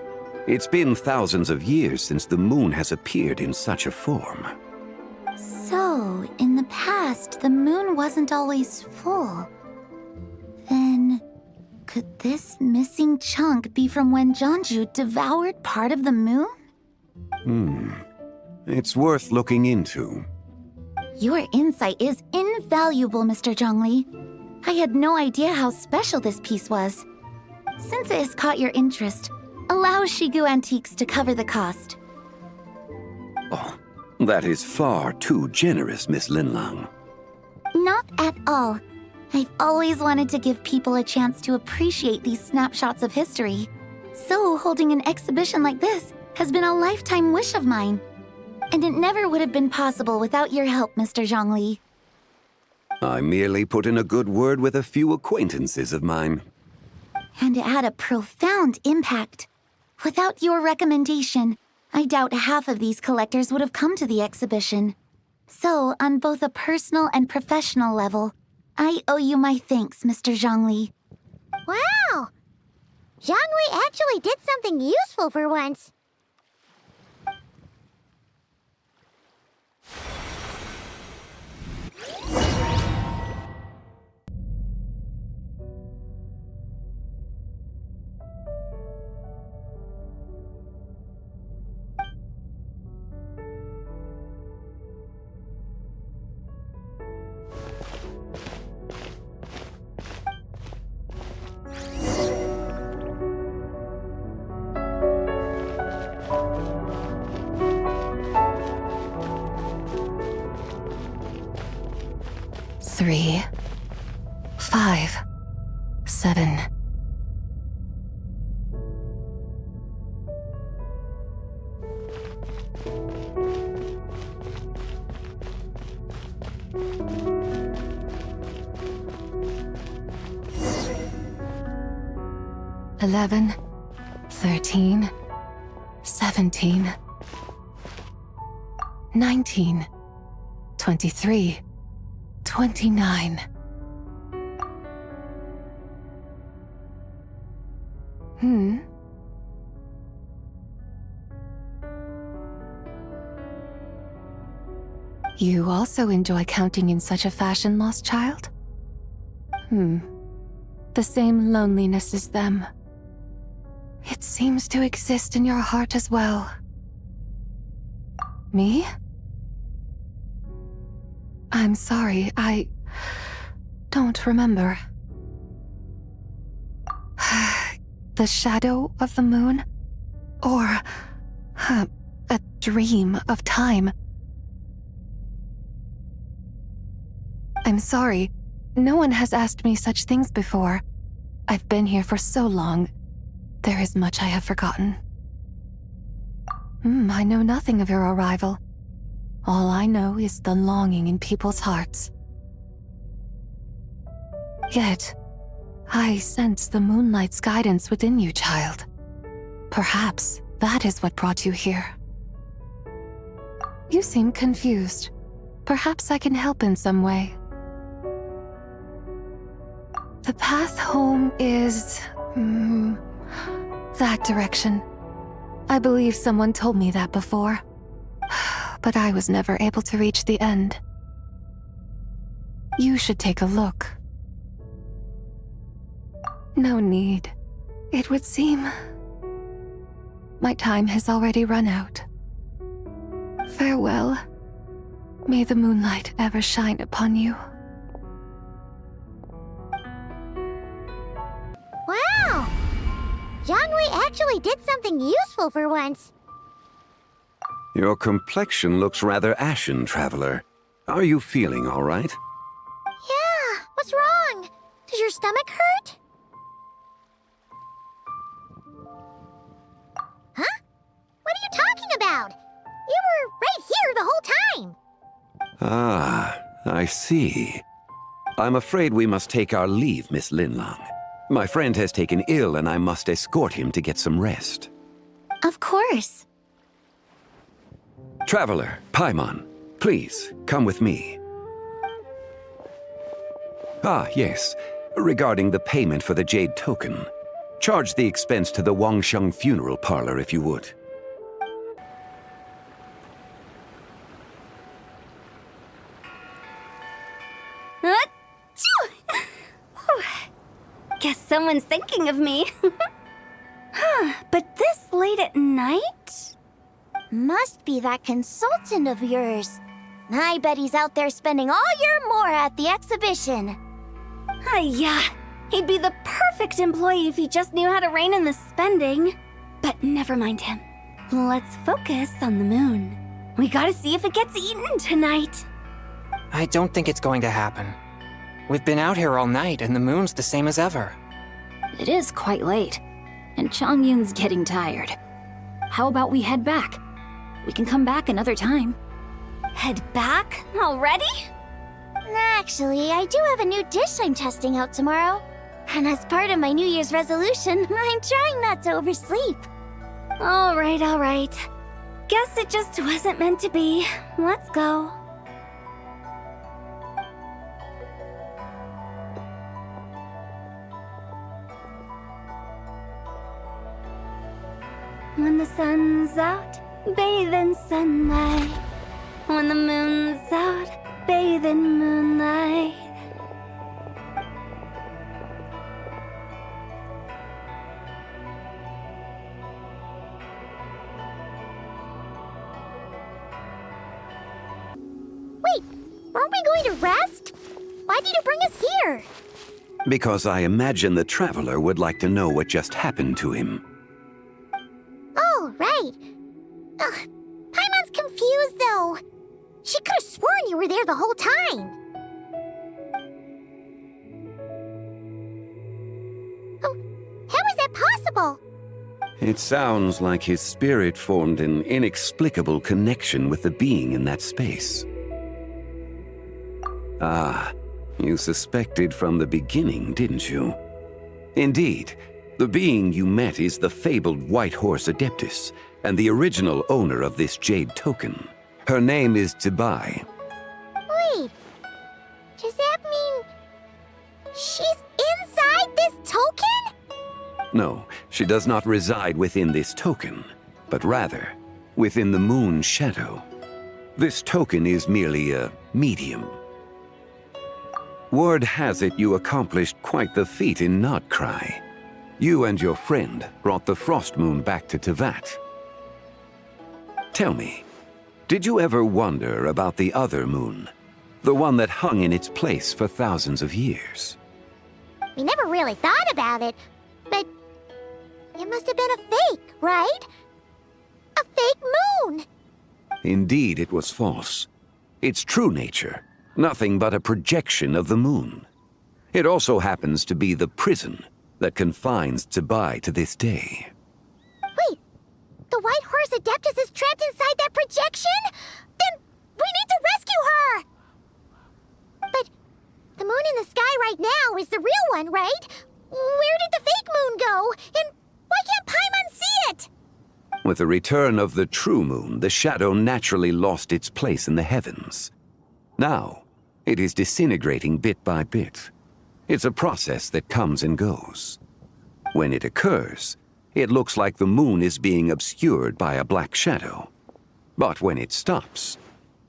It's been thousands of years since the moon has appeared in such a form. So, in the past, the moon wasn't always full. Then, could this missing chunk be from when Jiangju devoured part of the moon? It's worth looking into. Your insight is invaluable, Mr. Zhongli. I had no idea how special this piece was. Since it has caught your interest, allow Shigu Antiques to cover the cost. Oh, that is far too generous, Miss Linlang. Not at all. I've always wanted to give people a chance to appreciate these snapshots of history. So holding an exhibition like this has been a lifetime wish of mine. And it never would have been possible without your help, Mr. Zhongli. I merely put in a good word with a few acquaintances of mine. And it had a profound impact. Without your recommendation, I doubt half of these collectors would have come to the exhibition. So, on both a personal and professional level, I owe you my thanks, Mr. Zhongli. Wow! Zhongli actually did something useful for once. Three, 5, 7, 11, 13, 17, 19, 23, 29. You also enjoy counting in such a fashion, lost child? The same loneliness as them. It seems to exist in your heart as well. Me? I'm sorry, I don't remember. The shadow of the moon? Or a dream of time? I'm sorry. No one has asked me such things before. I've been here for so long. There is much I have forgotten. I know nothing of your arrival. All I know is the longing in people's hearts. Yet, I sense the moonlight's guidance within you, child. Perhaps that is what brought you here. You seem confused. Perhaps I can help in some way. The path home is... that direction. I believe someone told me that before. But I was never able to reach the end. You should take a look. No need. It would seem... my time has already run out. Farewell. May the moonlight ever shine upon you. Wow! Zhongli actually did something useful for once. Your complexion looks rather ashen, Traveler. Are you feeling all right? Yeah, what's wrong? Does your stomach hurt? Huh? What are you talking about? You were right here the whole time. Ah, I see. I'm afraid we must take our leave, Miss Linlang. My friend has taken ill and I must escort him to get some rest. Of course. Traveler, Paimon, please, come with me. Ah, yes. Regarding the payment for the jade token. Charge the expense to the Wangsheng funeral parlor if you would. Guess someone's thinking of me. But this late at night? Must be that consultant of yours. I bet he's out there spending all year more at the exhibition. Yeah, he'd be the perfect employee if he just knew how to rein in the spending. But never mind him. Let's focus on the moon. We gotta see if it gets eaten tonight. I don't think it's going to happen. We've been out here all night and the moon's the same as ever. It is quite late, and Chongyun's getting tired. How about we head back? We can come back another time. Head back? Already? Actually, I do have a new dish I'm testing out tomorrow. And as part of my New Year's resolution, I'm trying not to oversleep. All right. Guess it just wasn't meant to be. Let's go. When the sun's out, bathe in sunlight. When the moon's out, bathe in moonlight. Wait, aren't we going to rest? Why did you bring us here? Because I imagine the Traveler would like to know what just happened to him. Oh, right. Paimon's confused, though. She could have sworn you were there the whole time. Oh, how is that possible? It sounds like his spirit formed an inexplicable connection with the being in that space. Ah, you suspected from the beginning, didn't you? Indeed, The being you met is the fabled White Horse Adeptus, and the original owner of this jade token. Her name is 𝒐𝒏. Wait, does that mean she's inside this token? No, she does not reside within this token, but rather within the moon shadow. This token is merely a medium. Word has it you accomplished quite the feat in 𝒏𝒂𝒄𝒕. You and your friend brought the Frost Moon back to Teyvat. Tell me, did you ever wonder about the other moon? The one that hung in its place for thousands of years? We never really thought about it, but it must have been a fake, right? A fake moon! Indeed, it was false. Its true nature, nothing but a projection of the moon. It also happens to be the prison that confines 𝒐𝒏 to this day. Wait, the White Horse Adeptus is trapped inside that projection? Then we need to rescue her! But the moon in the sky right now is the real one, right? Where did the fake moon go? And why can't Paimon see it? With the return of the true moon, the shadow naturally lost its place in the heavens. Now, it is disintegrating bit by bit. It's a process that comes and goes. When it occurs, it looks like the moon is being obscured by a black shadow. But when it stops,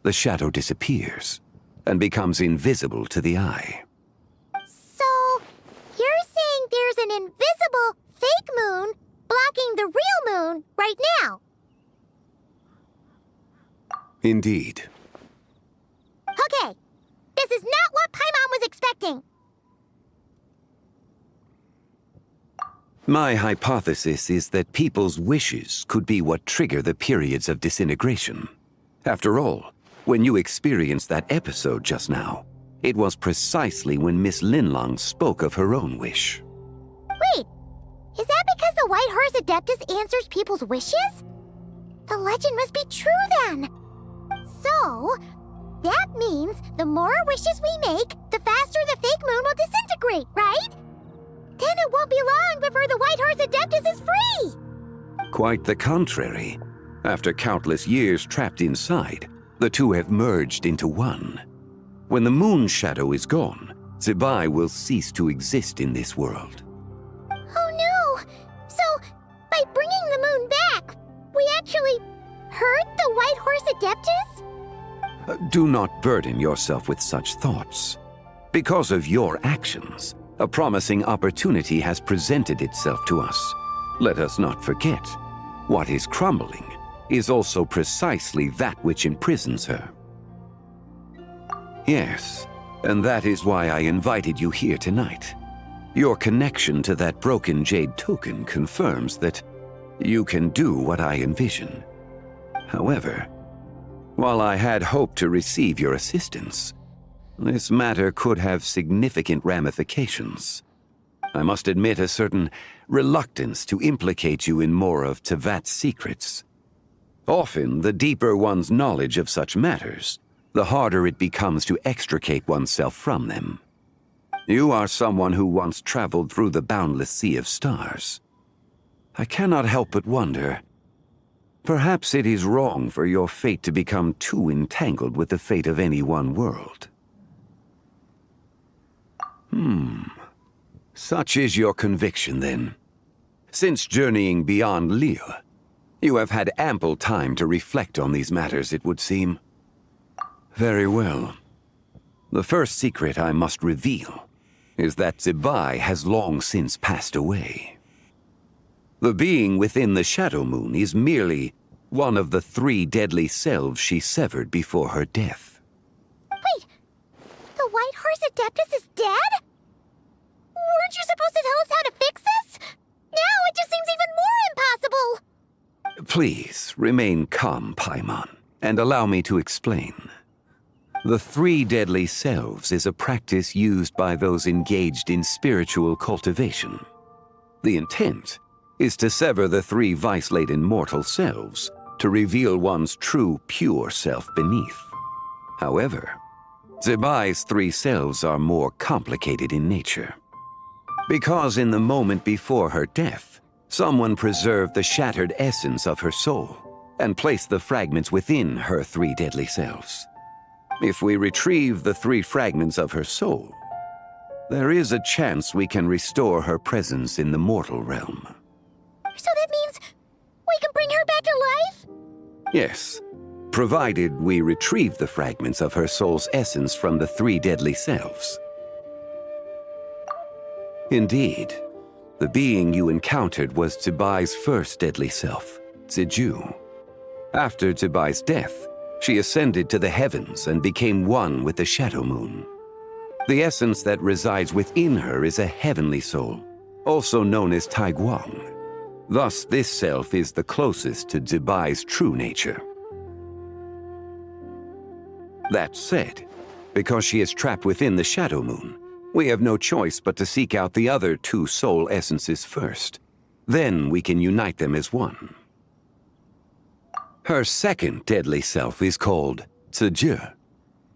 the shadow disappears and becomes invisible to the eye. So, you're saying there's an invisible fake moon blocking the real moon right now? Indeed. Okay, this is not what Paimon was expecting. My hypothesis is that people's wishes could be what trigger the periods of disintegration. After all, when you experienced that episode just now, it was precisely when Miss Linlong spoke of her own wish. Wait, is that because the White Horse Adeptus answers people's wishes? The legend must be true then. So, that means the more wishes we make, the faster the fake moon will disintegrate, right? Then it won't be long before the White Horse Adeptus is free! Quite the contrary. After countless years trapped inside, the two have merged into one. When the moon shadow is gone, 𝒐𝒏 will cease to exist in this world. Oh no! So, by bringing the moon back, we actually hurt the White Horse Adeptus? Do not burden yourself with such thoughts. Because of your actions, a promising opportunity has presented itself to us. Let us not forget, what is crumbling is also precisely that which imprisons her. Yes, and that is why I invited you here tonight. Your connection to that broken jade token confirms that you can do what I envision. However, while I had hoped to receive your assistance, this matter could have significant ramifications. I must admit a certain reluctance to implicate you in more of Teyvat's secrets. Often, the deeper one's knowledge of such matters, the harder it becomes to extricate oneself from them. You are someone who once traveled through the boundless sea of stars. I cannot help but wonder, perhaps it is wrong for your fate to become too entangled with the fate of any one world. Such is your conviction, then. Since journeying beyond Liyue, you have had ample time to reflect on these matters, it would seem. Very well. The first secret I must reveal is that 𝒐𝒏 has long since passed away. The being within the Shadow Moon is merely one of the 3 deadly selves she severed before her death. Wait, the White Horse Adeptus is dead? Weren't you supposed to tell us how to fix this? Now it just seems even more impossible! Please, remain calm, Paimon, and allow me to explain. The 3 deadly selves is a practice used by those engaged in spiritual cultivation. The intent is to sever the 3 vice-laden mortal selves to reveal one's true, pure self beneath. However, 𝒐𝒏's 3 selves are more complicated in nature. Because in the moment before her death, someone preserved the shattered essence of her soul and placed the fragments within her 3 deadly selves. If we retrieve the 3 fragments of her soul, there is a chance we can restore her presence in the mortal realm. So that means we can bring her back to life? Yes, provided we retrieve the fragments of her soul's essence from the 3 deadly selves. Indeed, the being you encountered was 𝒐𝒏𝒔's first deadly self, 𝒐𝒏. After 𝒐𝒏𝒔's death, she ascended to the heavens and became one with the Shadow Moon. The essence that resides within her is a heavenly soul, also known as Taiguang. Thus, this self is the closest to �𝒏𝒔's true nature. That said, because she is trapped within the Shadow Moon, we have no choice but to seek out the other 2 soul essences first. Then we can unite them as one. Her second deadly self is called 𝒐𝒏.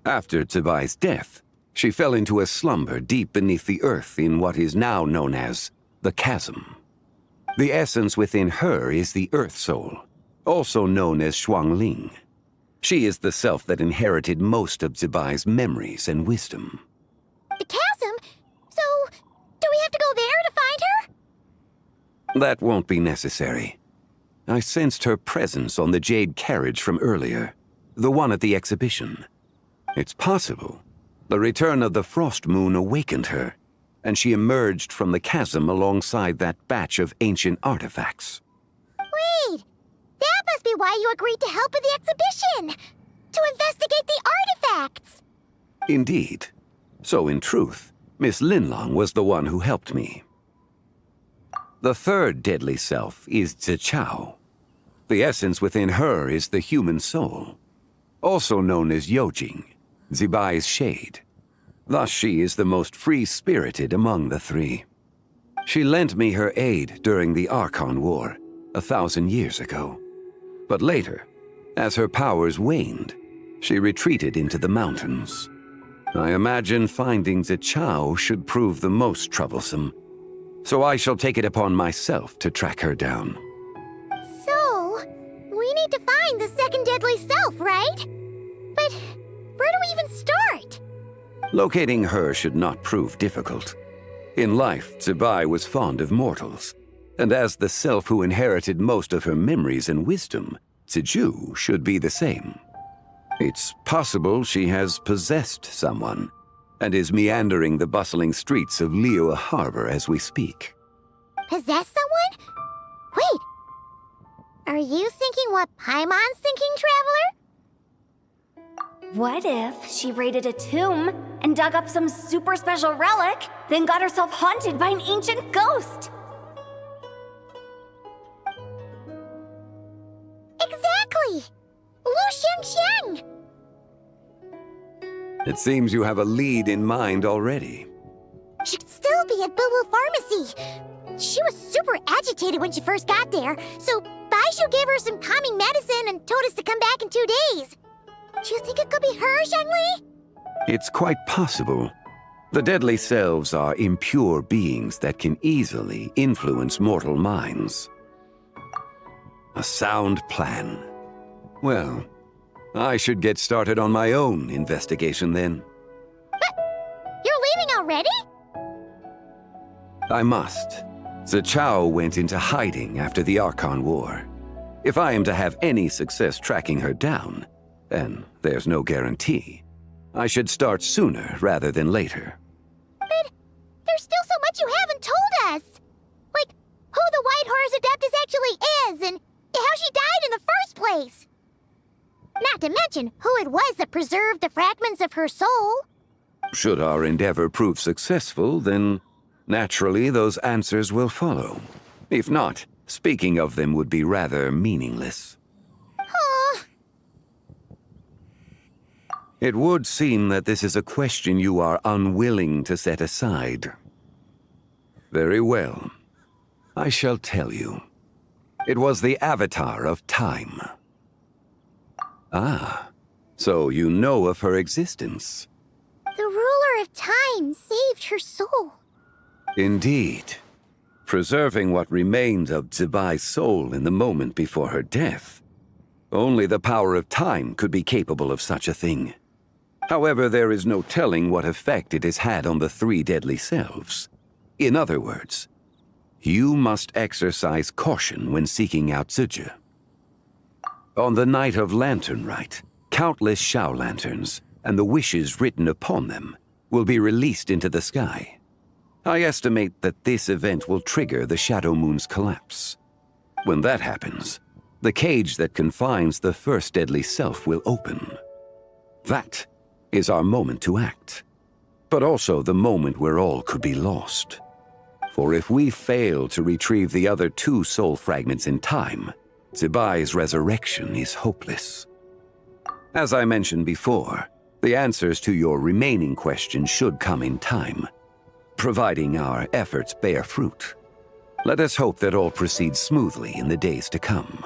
After 𝒐𝒏𝒔's death, she fell into a slumber deep beneath the earth in what is now known as the chasm. The essence within her is the Earth Soul, also known as Xuangling. She is the self that inherited most of �𝒏𝒔's memories and wisdom. The chasm? So, do we have to go there to find her? That won't be necessary. I sensed her presence on the jade carriage from earlier, the one at the exhibition. It's possible the return of the frost moon awakened her, and she emerged from the chasm alongside that batch of ancient artifacts. Wait! That must be why you agreed to help with the exhibition! To investigate the artifacts! Indeed. So in truth, Miss Linlong was the one who helped me. The third deadly self is 𝒌𝒏𝒔. The essence within her is the human soul, also known as Yojing, 𝒐𝒏𝒔's shade. Thus she is the most free-spirited among the 3. She lent me her aid during the Archon War 1,000 years ago. But later, as her powers waned, she retreated into the mountains. I imagine finding 𝒌𝒏𝒔 should prove the most troublesome, so I shall take it upon myself to track her down. So, we need to find the second deadly self, right? But where do we even start? Locating her should not prove difficult. In life, 𝒐𝒏𝒔 was fond of mortals, and as the self who inherited most of her memories and wisdom, 𝒌𝒏𝒔 should be the same. It's possible she has possessed someone, and is meandering the bustling streets of Liyue Harbor as we speak. Possess someone? Wait! Are you thinking what Paimon's thinking, Traveler? What if she raided a tomb and dug up some super special relic, then got herself haunted by an ancient ghost? Exactly! Lu Xiangxiang! It seems you have a lead in mind already. She'd still be at Boo Pharmacy. She was super agitated when she first got there, so Baishu gave her some calming medicine and told us to come back in 2 days. Do you think it could be her, Zhengli? It's quite possible. The deadly selves are impure beings that can easily influence mortal minds. A sound plan. Well, I should get started on my own investigation then. But you're leaving already? I must. 𒌌𝒏𝒔 went into hiding after the Archon War. If I am to have any success tracking her down, and there's no guarantee, I should start sooner rather than later. But there's still so much you haven't told us! Like, who the White Horse Adeptus actually is, and how she died in the first place! Not to mention who it was that preserved the fragments of her soul. Should our endeavor prove successful, then naturally those answers will follow. If not, speaking of them would be rather meaningless. It would seem that this is a question you are unwilling to set aside. Very well. I shall tell you. It was the Avatar of Time. Ah, so you know of her existence. The ruler of time saved her soul. Indeed. Preserving what remained of 𝒐𝒏𝒔's soul in the moment before her death. Only the power of time could be capable of such a thing. However, there is no telling what effect it has had on the three deadly selves. In other words, you must exercise caution when seeking out 𝒍🏠. On the night of Lantern Rite, countless Xiao lanterns and the wishes written upon them will be released into the sky. I estimate that this event will trigger the Shadow Moon's collapse. When that happens, the cage that confines the first deadly self will open. That is our moment to act, but also the moment where all could be lost. For if we fail to retrieve the other two soul fragments in time, 𝒐𝒏𝒔's resurrection is hopeless. As I mentioned before, the answers to your remaining questions should come in time, providing our efforts bear fruit. Let us hope that all proceeds smoothly in the days to come.